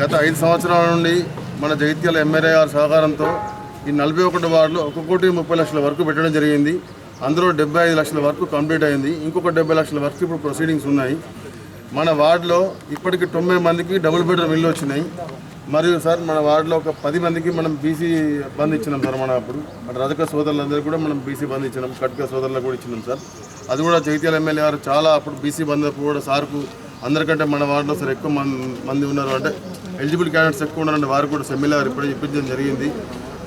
గత 5 సంవత్సరాల నుండి మన జగిత్యాల ఎమ్మెల్యే గారి సహకారంతో ఈ 41 వార్డులో 1,30,00,000 వరకు పెట్టడం జరిగింది. అందులో 75 లక్షల వరకు కంప్లీట్ అయింది. ఇంకొక 70 లక్షల వరకు ఇప్పుడు ప్రొసీడింగ్స్ ఉన్నాయి. మన వార్డులో ఇప్పటికి 90 మందికి డబుల్ బెడ్రూమ్ ఇల్లు వచ్చినాయి. మరియు సార్ మన వార్డులో ఒక 10 మందికి మనం బీసీ బంద్ ఇచ్చినాం సార్. మన అప్పుడు రజక సోదరులందరూ కూడా మనం బీసీ బంద్ ఇచ్చినాం, కట్క సోదరులకు కూడా ఇచ్చినాం సార్. అది కూడా జగిత్యాల ఎమ్మెల్యే గారు చాలా అప్పుడు బీసీ బంద్ కూడా సార్కు అందరికంటే మన వార్డులో సార్ ఎక్కువ మంది ఉన్నారు, అంటే ఎలిజిబుల్ క్యాండిడేట్స్ ఎక్కువ ఉన్నారంటే వారు కూడా ఎమ్మెల్యే గారు ఇప్పుడే చెప్పించడం జరిగింది.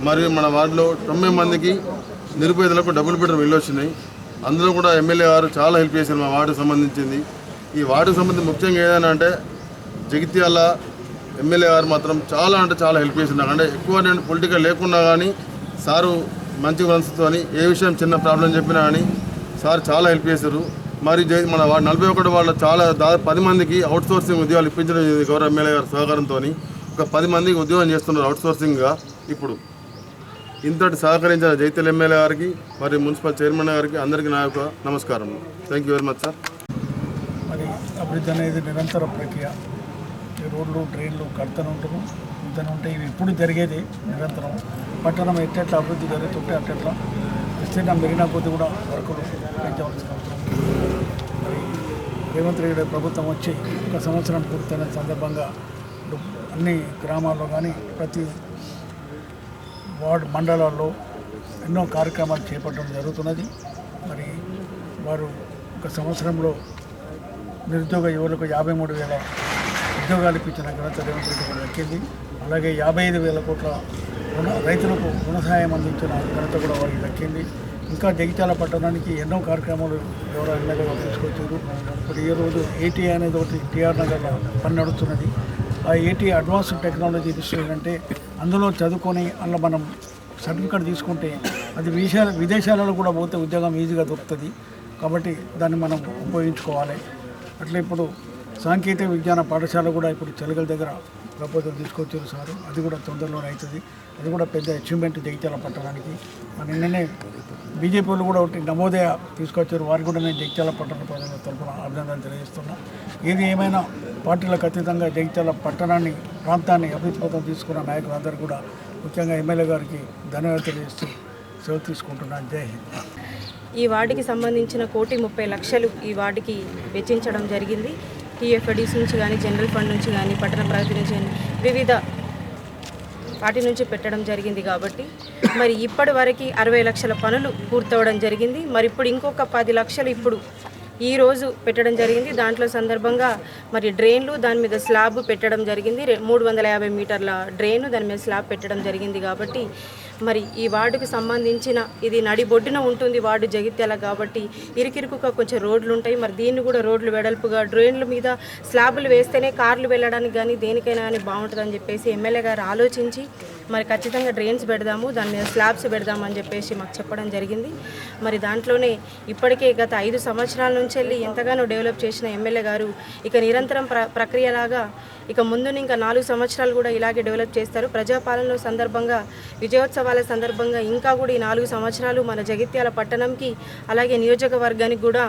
మరియు మన వార్డులో 90 మందికి నిరుపేదలకు డబుల్ బెడ్రూమ్ ఇల్లు వచ్చినాయి. అందులో కూడా ఎమ్మెల్యే గారు చాలా హెల్ప్ చేశారు మా వార్డుకు సంబంధించింది. ఈ వార్డుకు సంబంధించి ముఖ్యంగా ఏదైనా అంటే జగిత్యాల ఎమ్మెల్యే గారు మాత్రం చాలా అంటే చాలా హెల్ప్ చేస్తున్నారు. అంటే ఎక్కువ నేను పొలిటికల్ లేకున్నా కానీ సారు మంచి మనసుతో అని ఏ విషయం చిన్న ప్రాబ్లం చెప్పినా కానీ సార్ చాలా హెల్ప్ చేశారు. మరి మన 41 వాళ్ళ చాలా దాదాపు 10 మందికి అవుట్సోర్సింగ్ ఉద్యోగాలు ఇప్పించడం గౌరవ ఎమ్మెల్యే గారి సహకారంతో ఒక 10 మందికి ఉద్యోగం చేస్తున్నారు అవుట్సోర్సింగ్గా. ఇప్పుడు ఇంతటి సహకరించిన జగిత్యాల ఎమ్మెల్యే గారికి మరి మున్సిపల్ చైర్మన్ గారికి అందరికీ నా యొక్క నమస్కారం. Thank you very much sir. మరి అభివృద్ధి అనేది నిరంతర ప్రక్రియ. ఈ రోడ్లు డ్రైన్లు కడుతూనే ఉంటాము, ఇంతనే ఉంటాయి. ఇవి ఎప్పుడు జరిగేది నిరంతరం. పట్టణం ఎట్లా అభివృద్ధి జరుగుతుంటే అట్లా విస్తీర్ణం పెరిగిన కొద్ది కూడా వర్కులు పెంచవలసిన అవసరం. మరి రేవంత్ రెడ్డి ప్రభుత్వం వచ్చి 1 సంవత్సరం పూర్తయిన సందర్భంగా అన్ని గ్రామాల్లో కానీ ప్రతి వార్డు మండలాల్లో ఎన్నో కార్యక్రమాలు చేపట్టడం జరుగుతున్నది. మరి వారు 1 సంవత్సరంలో నిరుద్యోగ యువకులకు 53,000 ఉద్యోగాలు ఇప్పించిన ఘనత రేవంత్ రెడ్డి కూడా దక్కింది. అలాగే 55,000 కోట్ల రైతులకు రుణ సహాయం అందించిన ఘనత కూడా వారికి దక్కింది. ఇంకా జగిత్యాల పట్టణానికి ఎన్నో కార్యక్రమాలు గౌరవ ఎమ్మెల్యే గారు తీసుకొచ్చారు. ఇప్పుడు ఈ రోజు ఏటీ అనేది ఒకటి టీఆర్ నగర్లో పని నడుస్తున్నది. ఆ ఏటీ అడ్వాన్స్డ్ టెక్నాలజీ ఇన్స్టిట్యూట్ అంటే అందులో చదువుకొని అందులో మనం సర్టిఫికేట్ తీసుకుంటే అది విదేశాలలో కూడా పోతే ఉద్యోగం ఈజీగా దొరుకుతుంది. కాబట్టి దాన్ని మనం ఉపయోగించుకోవాలి. అట్లా ఇప్పుడు సాంకేతిక విజ్ఞాన పాఠశాల కూడా ఇప్పుడు చెలగల దగ్గర ప్రపోజల్ తీసుకొచ్చారు సారు. అది కూడా తొందరలోనే అవుతుంది. అది కూడా పెద్ద అచీవ్మెంట్ జగిత్యాల పట్టణానికి. నిన్ననే బీజేపీ వాళ్ళు కూడా ఒకటి నమోదయ తీసుకొచ్చారు. వారికి కూడా నేను జగిత్యాల పట్టణ ప్రజల తరఫున అభినందనలు తెలియజేస్తున్నా. ఏది ఏమైనా పార్టీలకు అతీతంగా జగిత్యాల పట్టణాన్ని ప్రాంతాన్ని అభివృద్ధి పథకం తీసుకున్న నాయకులందరూ కూడా ముఖ్యంగా ఎమ్మెల్యే గారికి ధన్యవాదాలు తెలియజేస్తూ సెలవు తీసుకుంటున్నాను. జై హింద్. ఈ వార్డుకి సంబంధించిన 1,30,00,000 ఈ వార్డుకి వెచ్చించడం జరిగింది. టీఎఫ్ఐడిసి నుంచి కానీ, జనరల్ ఫండ్ నుంచి కానీ, పట్టణ ప్రగతి నుంచి కానీ వివిధ వాటి నుంచి పెట్టడం జరిగింది. కాబట్టి మరి ఇప్పటి వరకు 60 లక్షల పనులు పూర్తవడం జరిగింది. మరి ఇప్పుడు ఇంకొక 10 లక్షలు ఇప్పుడు ఈరోజు పెట్టడం జరిగింది. దాంట్లో సందర్భంగా మరి డ్రైన్లు దాని మీద స్లాబ్ పెట్టడం జరిగింది. 350 మీటర్ల డ్రైన్ దాని మీద స్లాబ్ పెట్టడం జరిగింది. కాబట్టి మరి ఈ వార్డుకు సంబంధించిన ఇది నడిబొడ్డున ఉంటుంది వార్డు జగిత్యాల. కాబట్టి ఇరుకిరుకుగా కొంచెం రోడ్లు ఉంటాయి. మరి దీన్ని కూడా రోడ్లు వెడల్పుగా డ్రైన్ల మీద స్లాబులు వేస్తేనే కార్లు వెళ్ళడానికి కానీ దేనికైనా కానీ బాగుంటుందని చెప్పేసి ఎమ్మెల్యే గారు ఆలోచించి మరి ఖచ్చితంగా డ్రైన్స్ పెడదాము, దాని మీద స్లాబ్స్ పెడదాము అని చెప్పేసి మాకు చెప్పడం జరిగింది. మరి దాంట్లోనే ఇప్పటికే గత 5 సంవత్సరాల నుంచి వెళ్ళి ఎంతగానో డెవలప్ చేసిన ఎమ్మెల్యే గారు ఇక నిరంతరం ప్రక్రియలాగా ఇక ముందు ఇంకా 4 సంవత్సరాలు కూడా ఇలాగే డెవలప్ చేస్తారు. ప్రజాపాలన సందర్భంగా విజయోత్సవాల సందర్భంగా ఇంకా కూడా ఈ 4 సంవత్సరాలు మన జగిత్యాల పట్టణంకి అలాగే నియోజకవర్గానికి కూడా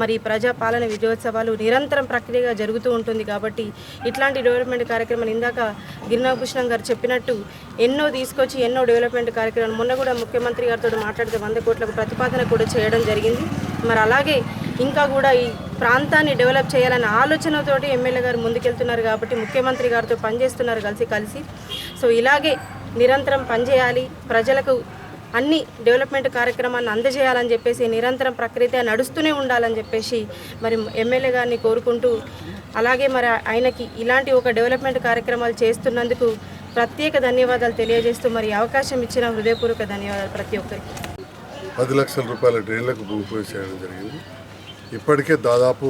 మరి ప్రజాపాలన విజయోత్సవాలు నిరంతరం ప్రక్రియగా జరుగుతూ ఉంటుంది. కాబట్టి ఇట్లాంటి డెవలప్మెంట్ కార్యక్రమాలు ఇందాక గిరినాభూషణం గారు చెప్పినట్టు ఎన్నో తీసుకొచ్చి ఎన్నో డెవలప్మెంట్ కార్యక్రమాలు మొన్న కూడా ముఖ్యమంత్రి గారితో మాట్లాడితే 100 కోట్లకు ప్రతిపాదన కూడా చేయడం జరిగింది. మరి అలాగే ఇంకా కూడా ఈ ప్రాంతాన్ని డెవలప్ చేయాలనే ఆలోచనతోటి ఎమ్మెల్యే గారు ముందుకెళ్తున్నారు. కాబట్టి ముఖ్యమంత్రి గారితో పనిచేస్తున్నారు కలిసి. సో ఇలాగే నిరంతరం పనిచేయాలి, ప్రజలకు అన్ని డెవలప్మెంట్ కార్యక్రమాలను అందజేయాలని చెప్పేసి నిరంతరం ప్రక్రియ నడుస్తూనే ఉండాలని చెప్పేసి మరి ఎమ్మెల్యే గారిని కోరుకుంటూ, అలాగే మరి ఆయనకి ఇలాంటి ఒక డెవలప్మెంట్ కార్యక్రమాలు చేస్తున్నందుకు ప్రత్యేక ధన్యవాదాలు తెలియజేస్తూ మరి అవకాశం ఇచ్చిన హృదయపూర్వక ధన్యవాదాలు ప్రతి ఒక్కరికి. 10 లక్షల రూపాయల డ్రైన్లకు భూమి పూజ చేయడం జరిగింది. ఇప్పటికే దాదాపు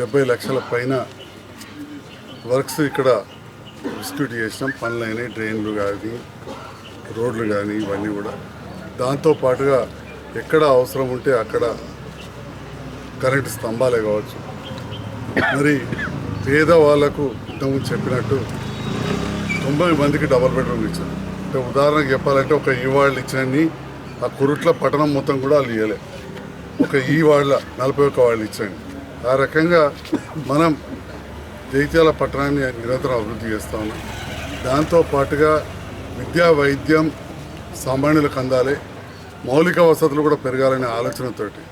70 లక్షల పైన వర్క్స్ ఇక్కడ డిస్ట్రిబ్యూట్ చేసినాం. పనులైన డ్రైన్లు కానీ రోడ్లు కానీ ఇవన్నీ కూడా. దాంతోపాటుగా ఎక్కడ అవసరం ఉంటే అక్కడ కరెంటు స్తంభాలే కావచ్చు. మరి పేదవాళ్లకు ఇంతకుముందు చెప్పినట్టు 90 మందికి డబుల్ బెడ్రూమ్ ఇచ్చారు. అంటే ఉదాహరణకు చెప్పాలంటే ఒక ఈ వార్డులు ఇచ్చినన్ని ఆ కురుట్ల పట్టణం మొత్తం కూడా వాళ్ళు ఇవ్వలే. ఒక ఈ వార్డుల 41 వాళ్ళు ఇచ్చండి. ఆ రకంగా మనం జగిత్యాల పట్టణాన్ని నిరంతరం అభివృద్ధి చేస్తూ ఉన్నాం. దాంతో పాటుగా విద్యా వైద్యం సామాన్యులకు అందాలి, మౌలిక వసతులు కూడా పెరగాలనే ఆలోచనతోటి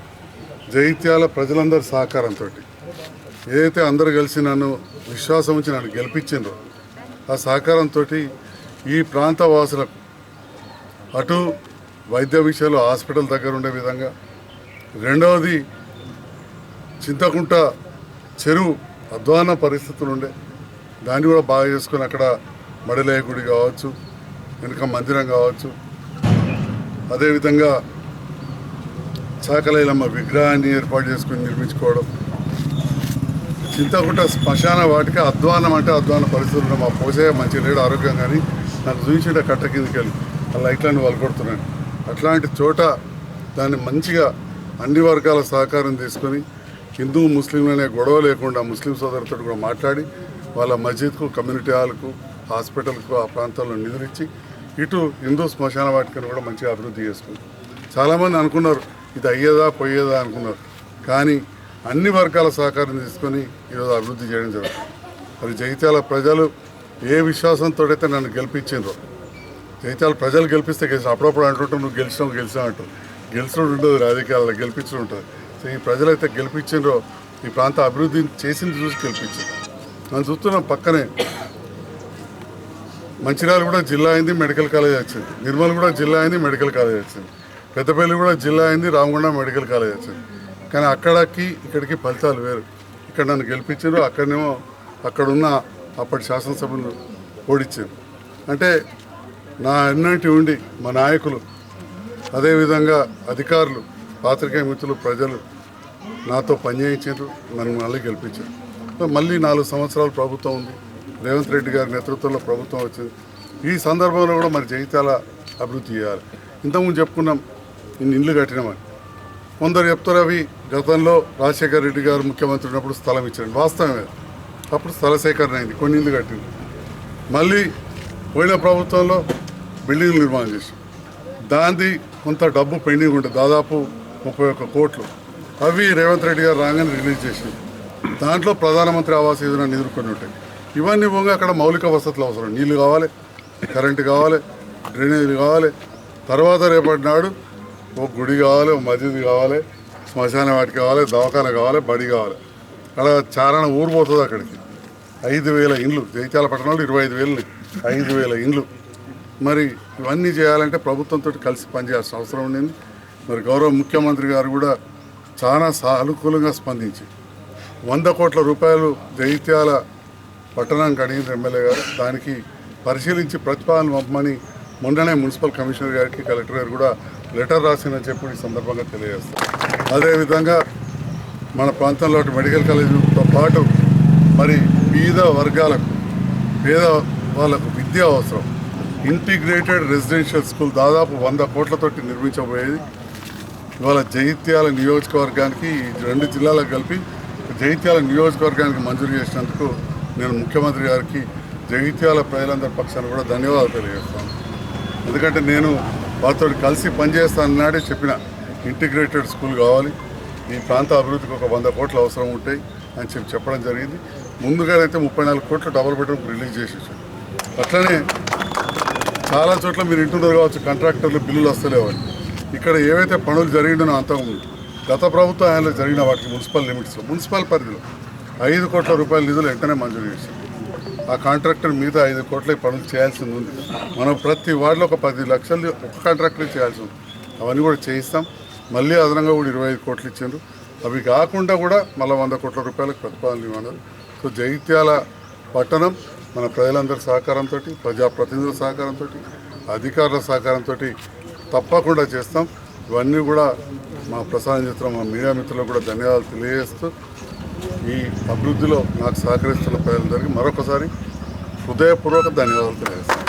జగిత్యాల ప్రజలందరి సహకారంతో ఏదైతే అందరూ కలిసి నన్ను విశ్వాసం ఉంచి నన్ను గెలిపించిండ్రో ఆ సహకారంతో ఈ ప్రాంత వాసులకు అటు వైద్య విషయాలు హాస్పిటల్ దగ్గర ఉండే విధంగా, రెండవది చింతకుంట చెరువు అధ్వాన పరిస్థితులు ఉండే దాన్ని కూడా బాగా చేసుకొని అక్కడ మడిలయ్య గుడి కావచ్చు, వెనుక మందిరం కావచ్చు, అదేవిధంగా చాకలైలమ్మ విగ్రహాన్ని ఏర్పాటు చేసుకుని నిర్మించుకోవడం, చింతకుంట శ్మశాన వాటికి అధ్వానం అంటే అధ్వాన పరిస్థితులు మా పోసే మంచి లేడు ఆరోగ్యం కానీ నాకు చూపించే కట్ట కిందకి వెళ్ళి ఆ లైట్లను వలకొడుతున్నాను. అట్లాంటి చోట దాన్ని మంచిగా అన్ని వర్గాల సహకారం తీసుకొని హిందూ ముస్లింలనే గొడవ లేకుండా ముస్లిం సోదరులతో కూడా మాట్లాడి వాళ్ళ మస్జిద్కు, కమ్యూనిటీ హాల్కు, హాస్పిటల్కు ఆ ప్రాంతాల్లో నిధులు ఇచ్చి ఇటు హిందూ శ్మశాన వాటికను కూడా మంచిగా అభివృద్ధి చేసుకుంది. చాలామంది అనుకున్నారు ఇది అయ్యేదా పోయేదా అనుకున్నారు, కానీ అన్ని వర్గాల సహకారం తీసుకొని ఈరోజు అభివృద్ధి చేయడం జరుగుతుంది. మరి జగిత్యాల ప్రజలు ఏ విశ్వాసంతో అయితే నన్ను గెలిపించిండ్రో, జగిత్యాల ప్రజలు గెలిపిస్తే అప్పుడప్పుడు అంటుంటాం నువ్వు గెలిచినావు అంటారు. గెలిచడం ఉండదు, రాజకీయాల్లో గెలిపించడం ఉంటుంది. సో ఈ ప్రజలైతే గెలిపించిండ్రో ఈ ప్రాంత అభివృద్ధి చేసింది చూసి గెలిపించారు. మనం చూస్తున్నాం పక్కనే మంచిర్యాల కూడా జిల్లా అయింది, మెడికల్ కాలేజ్ వచ్చింది. నిర్మల్ కూడా జిల్లా అయింది, మెడికల్ కాలేజ్ వచ్చింది. పెద్దపల్లి కూడా జిల్లా అయింది, రామగుండ మెడికల్ కాలేజ్ వచ్చింది. కానీ అక్కడికి ఇక్కడికి ఫలితాలు వేరు. ఇక్కడ నన్ను గెలిపించారు, అక్కడనేమో అక్కడున్న అప్పటి శాసనసభ్యులు ఓడించారు. అంటే నా అన్నింటి ఉండి మా నాయకులు, అదేవిధంగా అధికారులు, పాత్రికేయ మిత్రులు, ప్రజలు నాతో పనిచేయించారు, నన్ను మళ్ళీ గెలిపించారు. మళ్ళీ 4 సంవత్సరాలు ప్రభుత్వం ఉంది, రేవంత్ రెడ్డి గారి నేతృత్వంలో ప్రభుత్వం వచ్చింది. ఈ సందర్భంలో కూడా మరి జగిత్యాల అభివృద్ధి చేయాలి. ఇంతకుముందు చెప్పుకున్నాం ఇన్ని ఇళ్ళు కట్టినామని. కొందరు చెప్తారు అవి గతంలో రాజశేఖర రెడ్డి గారు ముఖ్యమంత్రి ఉన్నప్పుడు స్థలం ఇచ్చారు, వాస్తవమే. అప్పుడు స్థల సేకరణ అయింది, కొన్ని ఇళ్ళు కట్టింది. మళ్ళీ పోయిన ప్రభుత్వంలో బిల్డింగ్లు నిర్మాణం చేసి దాంది కొంత డబ్బు పెండింగ్ ఉంటుంది, దాదాపు 31 కోట్లు. అవి రేవంత్ రెడ్డి గారు రాగానే రిలీజ్ చేసింది. దాంట్లో ప్రధానమంత్రి ఆవాస్ యోజన నిధులు కొన్ని ఉంటాయి. ఇవన్నీ పోగా అక్కడ మౌలిక వసతులు అవసరం, నీళ్లు కావాలి, కరెంటు కావాలి, డ్రైనేజీలు కావాలి. తర్వాత రేపటి నాడు ఒక గుడి కావాలి, ఒక మసీదు కావాలి, శ్మశాన వాటి కావాలి, దవాఖాన కావాలి, బడి కావాలి. అక్కడ చారణ ఊరు పోతుంది అక్కడికి. 5,000 ఇండ్లు, జగిత్యాల పట్టణంలో 25,000, 5,000 ఇండ్లు. మరి ఇవన్నీ చేయాలంటే ప్రభుత్వంతో కలిసి పనిచేయాల్సిన అవసరం ఉండింది. మరి గౌరవ ముఖ్యమంత్రి గారు కూడా చాలా సానుకూలంగా స్పందించి 100 కోట్ల రూపాయలు జగిత్యాల పట్టణానికి అడిగిన ఎమ్మెల్యే గారు దానికి పరిశీలించి ప్రతిపాదన పంపమని మొన్ననే మున్సిపల్ కమిషనర్ గారికి, కలెక్టర్ గారు కూడా లెటర్ రాసిందని చెప్పి ఈ సందర్భంగా తెలియజేస్తారు. అదేవిధంగా మన ప్రాంతంలో మెడికల్ కాలేజీతో పాటు మరి పేద వర్గాలకు, పేద వాళ్ళకు విద్య అవసరం. ఇంటిగ్రేటెడ్ రెసిడెన్షియల్ స్కూల్ దాదాపు 100 కోట్లతోటి నిర్మించబోయేది. ఇవాళ జగిత్యాల నియోజకవర్గానికి, ఈ 2 జిల్లాలకు కలిపి జగిత్యాల నియోజకవర్గానికి మంజూరు చేసినందుకు నేను ముఖ్యమంత్రి గారికి, జగిత్యాల ప్రజలందరి పక్షాన కూడా ధన్యవాదాలు తెలియజేస్తాను. ఎందుకంటే నేను వారితో కలిసి పనిచేస్తాను నాడే చెప్పిన ఇంటిగ్రేటెడ్ స్కూల్ కావాలి, ఈ ప్రాంత అభివృద్ధికి ఒక 100 కోట్లు అవసరం ఉంటాయి అని చెప్పడం జరిగింది. ముందుగానైతే 34 కోట్లు డబుల్ బెడ్రూమ్ రిలీజ్ చేసేసాం. అట్లనే చాలా చోట్ల మీరు ఇంటున్నారు కావచ్చు, కాంట్రాక్టర్లు బిల్లులు వస్తలేవని. ఇక్కడ ఏవైతే పనులు జరిగినానో అంతకుముందు గత ప్రభుత్వం ఆయనలో జరిగిన వాటికి మున్సిపల్ లిమిట్స్లో, మున్సిపల్ పరిధిలో 5 కోట్ల రూపాయల నిధులు వెంటనే మంజూరు చేశాం. ఆ కాంట్రాక్టర్ మీద 5 కోట్ల పనులు చేయాల్సింది ఉంది. మనం ప్రతి వార్డులో ఒక 10 లక్షలు ఒక కాంట్రాక్టర్ చేయాల్సి ఉంది. అవన్నీ కూడా చేయిస్తాం. మళ్ళీ అదనంగా కూడా 25 కోట్లు ఇచ్చారు. అవి కాకుండా కూడా మళ్ళీ 100 కోట్ల రూపాయలకు ప్రతిపాదనలు ఇవ్వన్నారు. సో జగిత్యాల పట్టణం మన ప్రజలందరి సహకారంతో, ప్రజాప్రతినిధుల సహకారంతో, అధికారుల సహకారంతో తప్పకుండా చేస్తాం. ఇవన్నీ కూడా మా ప్రసారం చేస్తున్న మా మీడియా మిత్రులకు కూడా ధన్యవాదాలు తెలియజేస్తూ ఈ అభివృద్ధిలో నాకు సహకరిస్తున్న ప్రజలందరికీ మరొకసారి హృదయపూర్వక ధన్యవాదాలు తెలియజేస్తాను.